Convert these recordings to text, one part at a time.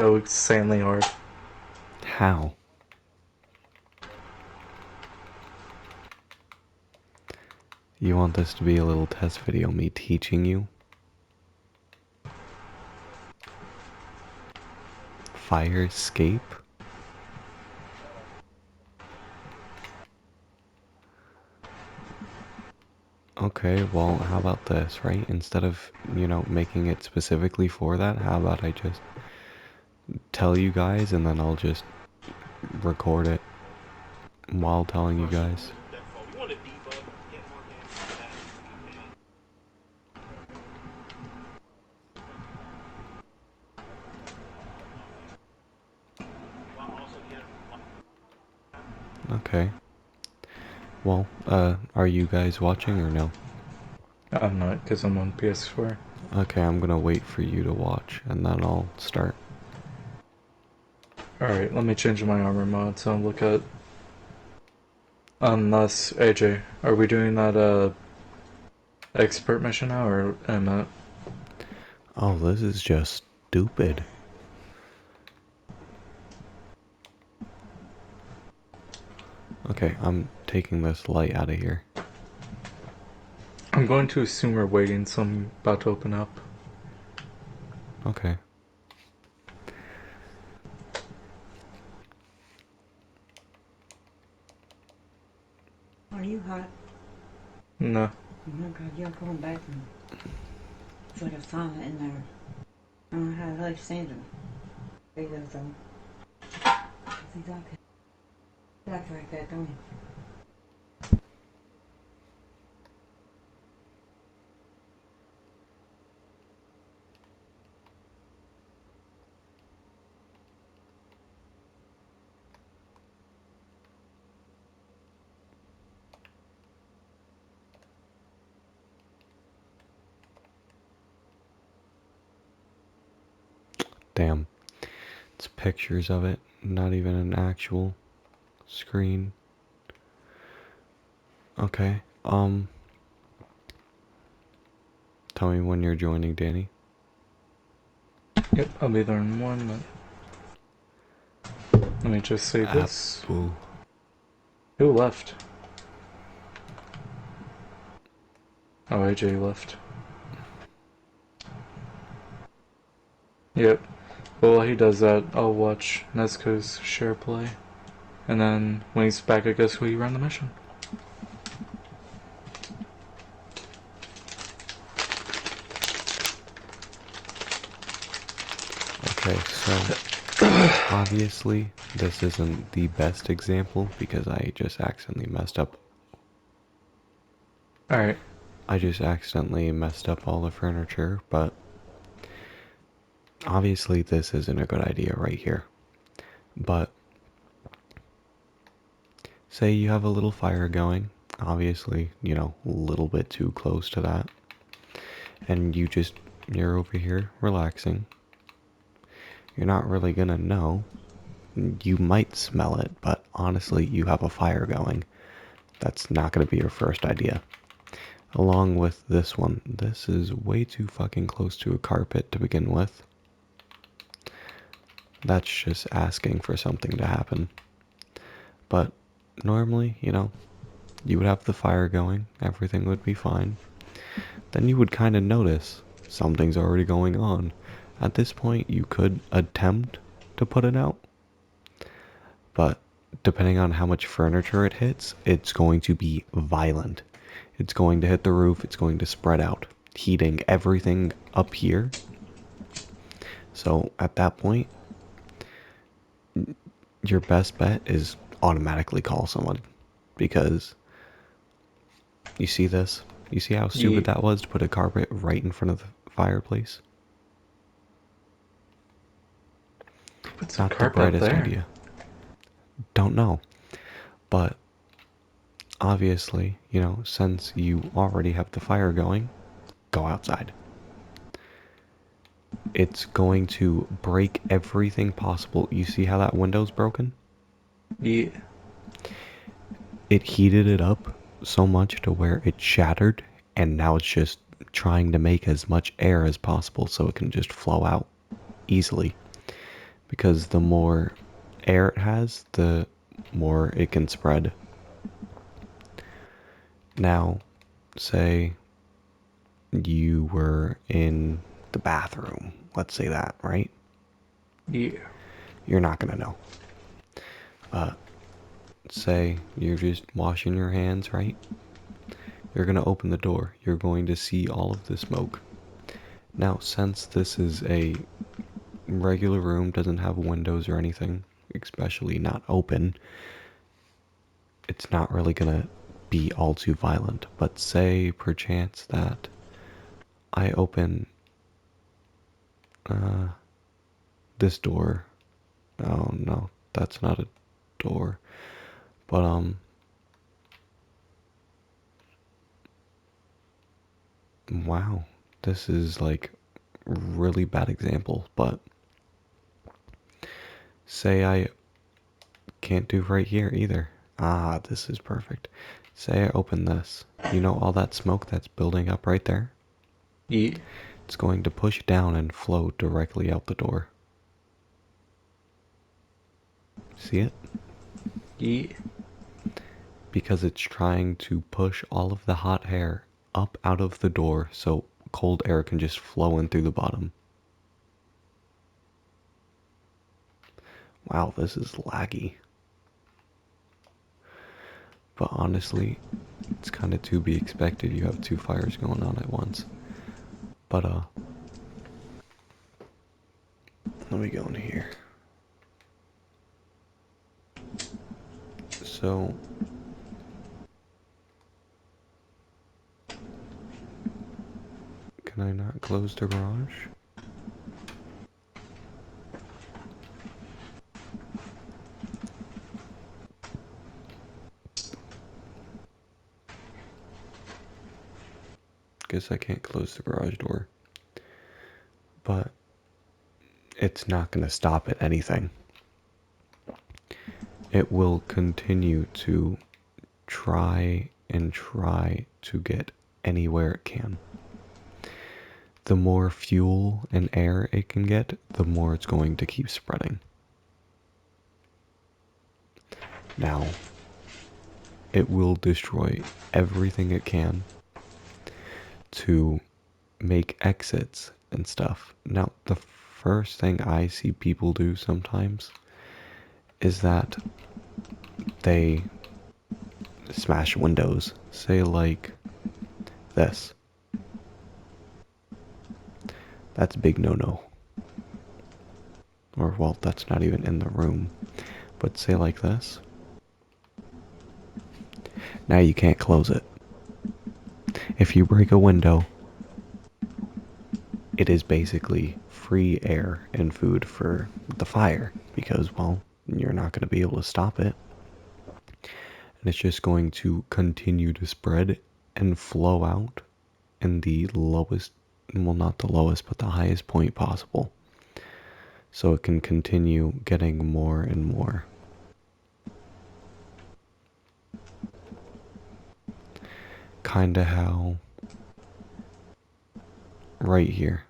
so insanely hard. How? You want this to be a little test video, me teaching you? Fire escape? Okay, well, how about this, right? Instead of, making it specifically for that, how about I just tell you guys and then I'll just record it while telling you guys. Okay. Well, are you guys watching or no? I'm not, because I'm on PS4. Okay, I'm gonna wait for you to watch and then I'll start. Alright, let me change my armor mod so I'll look at. Unless, AJ, are we doing that, expert mission now, or am I? Oh, this is just stupid. Okay, I'm taking this light out of here. I'm going to assume we're waiting, so I'm about to open up. Okay. Are you hot? No. Oh my god, you're going back and it's like a sauna in there. I don't know how the hell you stand it. There you go, though. That's exactly. You like that, don't you? Damn. It's pictures of it, not even an actual screen. Okay, tell me when you're joining, Danny. Yep, I'll be there in 1 minute. Let me just save this. Apple. Who left? Oh, AJ left. Yep. Well, while he does that, I'll watch Nezuko's share play. And then when he's back, I guess we run the mission. Okay, so obviously this isn't the best example because I just accidentally messed up. Alright. I just accidentally messed up all the furniture, but obviously this isn't a good idea right here. But say you have a little fire going, obviously, a little bit too close to that. And you're over here relaxing. You're not really gonna know. You might smell it, but honestly, you have a fire going. That's not gonna be your first idea. Along with this one, this is way too fucking close to a carpet to begin with. That's just asking for something to happen. But normally, you would have the fire going, everything would be fine. Then you would kind of notice something's already going on. At this point, you could attempt to put it out, but depending on how much furniture it hits, it's going to be violent. It's going to hit the roof, it's going to spread out, heating everything up here. So at that point, your best bet is automatically call someone because you see this? You see how stupid that was to put a carpet right in front of the fireplace? What's a Not the carpet up brightest there? idea. Don't know. But obviously, since you already have the fire going, go outside. It's going to break everything possible. You see how that window's broken? Yeah. It heated it up so much to where it shattered, and now it's just trying to make as much air as possible so it can just flow out easily. because the more air it has, the more it can spread. Now, say you were in the bathroom, let's say that, right? Yeah. You're not gonna know. Say you're just washing your hands, right? You're gonna open the door. You're going to see all of the smoke. Now, since this is a regular room, doesn't have windows or anything, especially not open, it's not really gonna be all too violent. But say, perchance, that I open this door. Oh no, that's not a door. But wow, this is like really bad example. But say I can't do right here either. Ah, this is perfect. Say I open this. You know all that smoke that's building up right there? Yeah. It's going to push down and flow directly out the door. See it? Yeah. Because it's trying to push all of the hot air up out of the door so cold air can just flow in through the bottom. Wow, this is laggy. But honestly, it's kind of to be expected. You have two fires going on at once. But let me go in here. So can I not close the garage? Guess I can't close the garage door. But it's not going to stop at anything. It will continue to try and try to get anywhere it can. The more fuel and air it can get, the more it's going to keep spreading. Now, it will destroy everything it can to make exits and stuff. Now, the first thing I see people do sometimes is that they smash windows. Say, like this. That's a big no-no. Or, well, that's not even in the room. But say like this. Now you can't close it. If you break a window, it is basically free air and food for the fire. Because, well, you're not going to be able to stop it. And it's just going to continue to spread and flow out in the lowest, well, not the lowest, but the highest point possible. So it can continue getting more and more. Kinda how right here.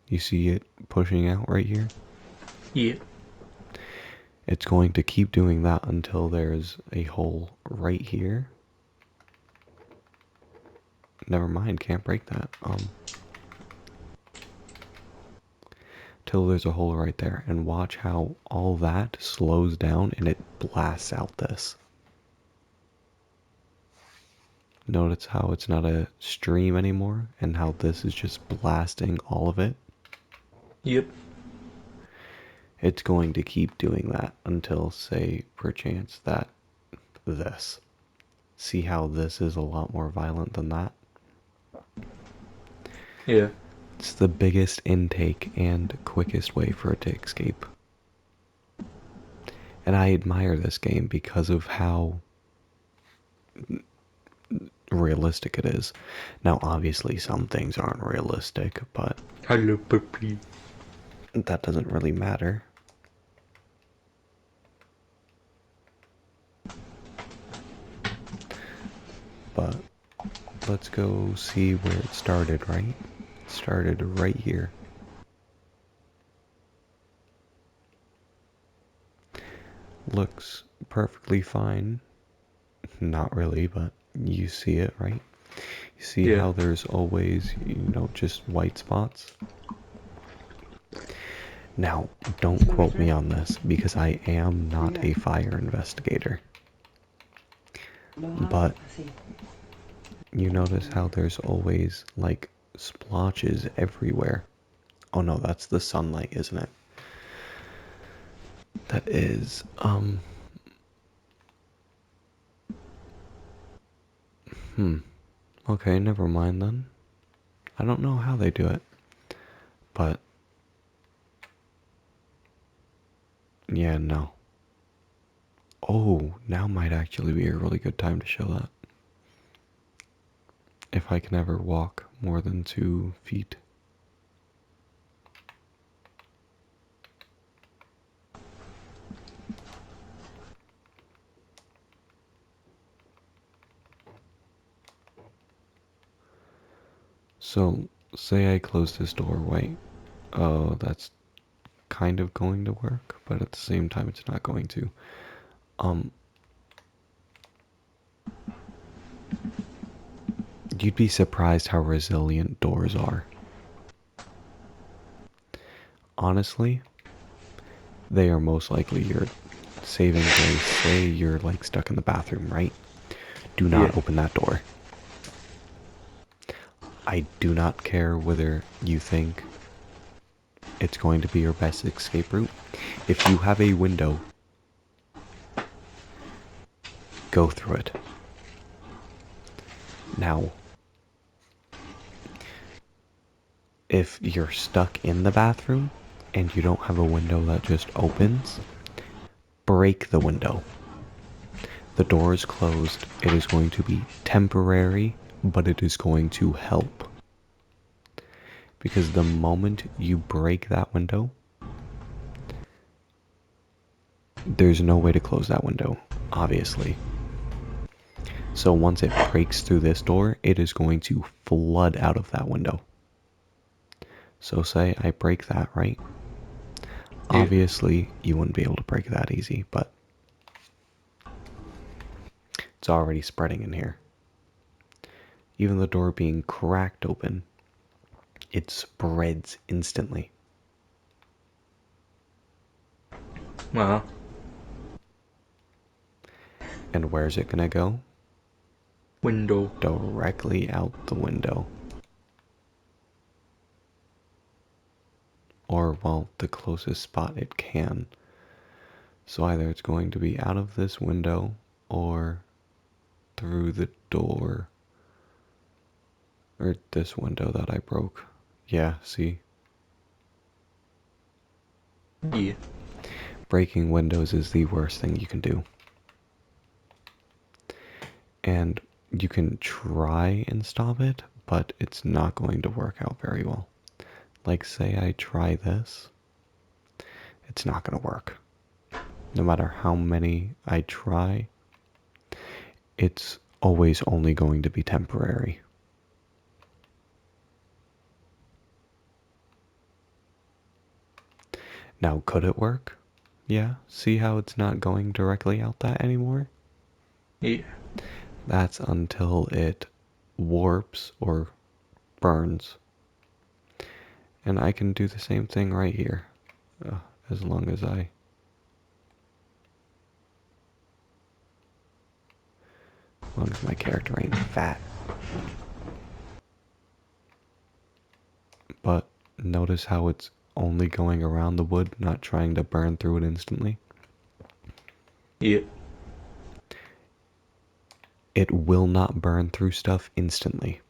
You see it pushing out right here? Yeah. It's going to keep doing that until there's a hole right here. Never mind, can't break that. Till there's a hole right there. And watch how all that slows down and it blasts out this. Notice how it's not a stream anymore and how this is just blasting all of it. Yep. It's going to keep doing that until, say, perchance that this. See how this is a lot more violent than that? Yeah. It's the biggest intake and quickest way for it to escape. And I admire this game because of how realistic it is. Now, obviously, some things aren't realistic, but Hello, puppy. that doesn't really matter. But let's go see where it started, right? It started right here. looks perfectly fine. Not really, but you see it, right? You see Yeah. how there's always, just white spots? Now, don't quote me on this because I am not a fire investigator. But I see. you notice how there's always like splotches everywhere. Oh no, that's the sunlight, isn't it? That is, okay, never mind then. I don't know how they do it, but yeah, no. Oh, now might actually be a really good time to show that. If I can ever walk more than 2 feet. So, say I close this doorway. Oh, that's kind of going to work, but at the same time, it's not going to. Um, you'd be surprised how resilient doors are. Honestly, they are most likely your saving grace. Say you're like stuck in the bathroom, right? Do Yeah. not open that door. I do not care whether you think it's going to be your best escape route. If you have a window, go through it. Now, if you're stuck in the bathroom and you don't have a window that just opens, break the window. The door is closed. It is going to be temporary, but it is going to help. Because the moment you break that window, there's no way to close that window, obviously. So once it breaks through this door, it is going to flood out of that window. So say I break that, right? Yeah. Obviously, you wouldn't be able to break that easy, but it's already spreading in here. Even the door being cracked open, it spreads instantly. Uh-huh. And where's it gonna go? Window. Directly out the window. Or, well, the closest spot it can. So either it's going to be out of this window or through the door. Or this window that I broke. Yeah, see? Yeah. Breaking windows is the worst thing you can do. And you can try and stop it, but it's not going to work out very well. Like, say I try this, it's not going to work. No matter how many I try, it's always only going to be temporary. Now, could it work? Yeah, see how it's not going directly out that anymore? Yeah. That's until it warps or burns. And I can do the same thing right here, as long as my character ain't fat. But notice how it's only going around the wood, not trying to burn through it instantly. Yeah. It will not burn through stuff instantly.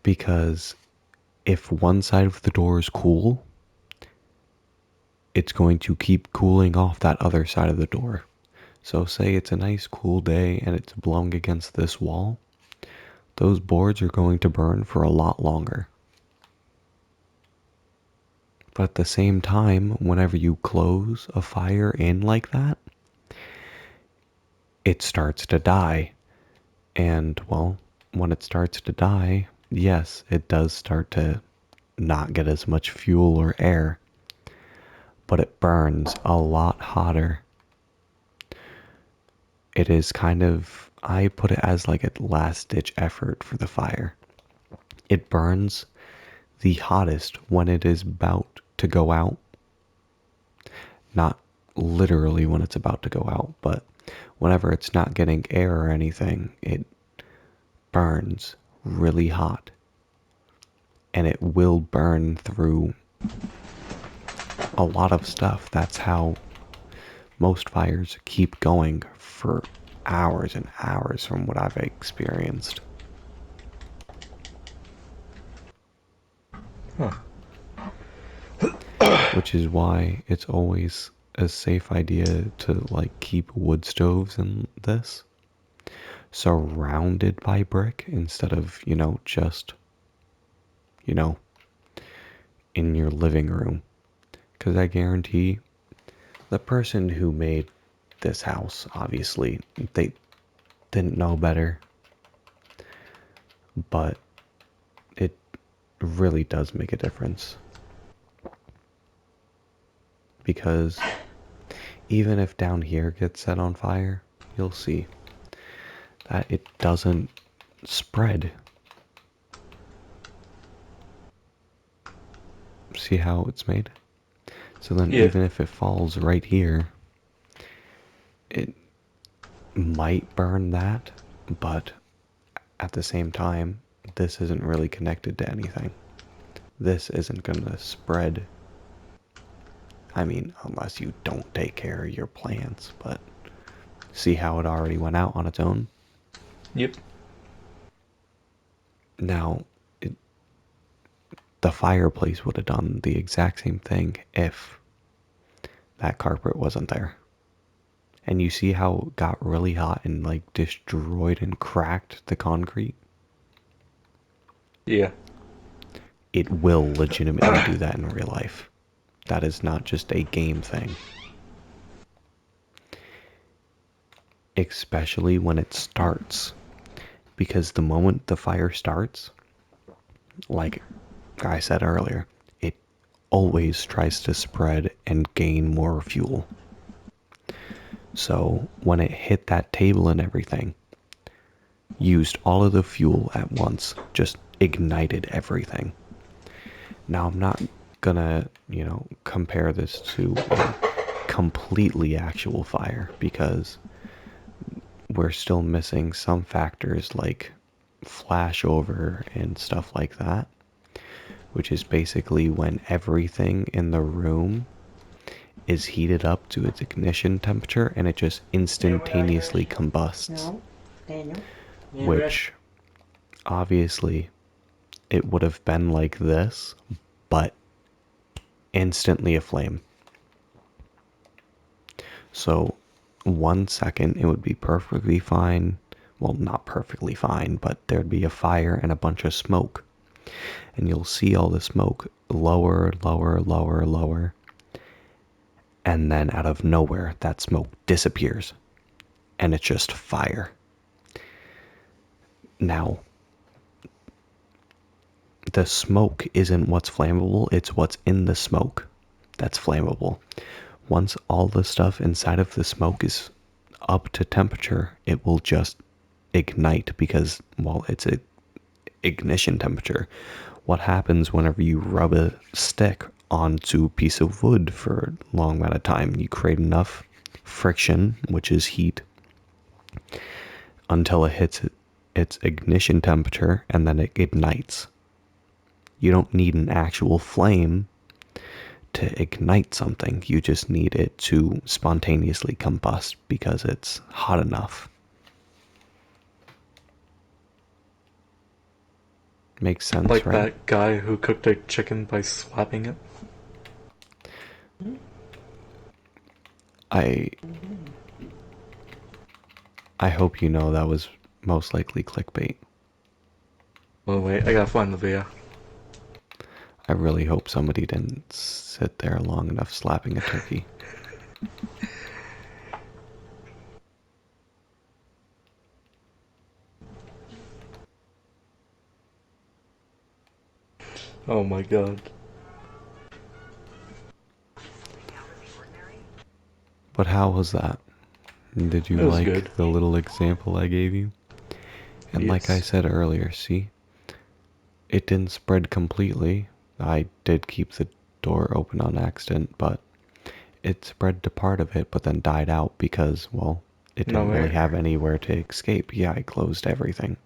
Because if one side of the door is cool, it's going to keep cooling off that other side of the door. So say it's a nice cool day and it's blowing against this wall, those boards are going to burn for a lot longer. But at the same time, whenever you close a fire in like that, it starts to die. And, well, when it starts to die, yes, it does start to not get as much fuel or air. but it burns a lot hotter. It is kind of, I put it as like a last ditch effort for the fire. It burns the hottest when it is about to go out. Not literally when it's about to go out, but whenever it's not getting air or anything, it burns really hot. And it will burn through a lot of stuff. That's how most fires keep going for hours and hours from what I've experienced. Huh. Which is why it's always a safe idea to like keep wood stoves in this surrounded by brick instead of, just, you know, in your living room. Because I guarantee the person who made this house, obviously, they didn't know better. But it really does make a difference. Because even if down here gets set on fire, you'll see that it doesn't spread. See how it's made? So then Yeah. even if it falls right here, it might burn that, but at the same time, this isn't really connected to anything. This isn't going to spread. I mean, unless you don't take care of your plants, but see how it already went out on its own? Yep. Now, the fireplace would have done the exact same thing if that carpet wasn't there. And you see how it got really hot and like destroyed and cracked the concrete? Yeah. It will legitimately do that in real life. That is not just a game thing. Especially when it starts. Because the moment the fire starts, like I said earlier, it always tries to spread and gain more fuel. So when it hit that table and everything, used all of the fuel at once, just ignited everything. Now I'm not gonna, compare this to a completely actual fire because we're still missing some factors like flashover and stuff like that, which is basically when everything in the room is heated up to its ignition temperature and it just instantaneously combusts. No, Daniel. Which obviously it would have been like this, but instantly aflame. So 1 second it would be perfectly fine. Well, not perfectly fine, but there'd be a fire and a bunch of smoke. And you'll see all the smoke lower, lower, lower, lower. And then out of nowhere, that smoke disappears. And it's just fire. Now, the smoke isn't what's flammable, it's what's in the smoke that's flammable. Once all the stuff inside of the smoke is up to temperature, it will just ignite because, well, it's a ignition temperature. What happens whenever you rub a stick onto a piece of wood for a long amount of time? You create enough friction, which is heat, until it hits its ignition temperature and then it ignites. You don't need an actual flame to ignite something. You just need it to spontaneously combust because it's hot enough. Makes sense, Like right? that guy who cooked a chicken by slapping it. I hope you know that was most likely clickbait. Oh wait, I gotta find the video. I really hope somebody didn't sit there long enough slapping a turkey. Oh my god. But how was that? Did you It was like good. the little example I gave you? And like I Yes. said earlier, see, it didn't spread completely. I did keep the door open on accident, but it spread to part of it, but then died out because, well, it No didn't really air. have anywhere to escape. Yeah, I closed everything.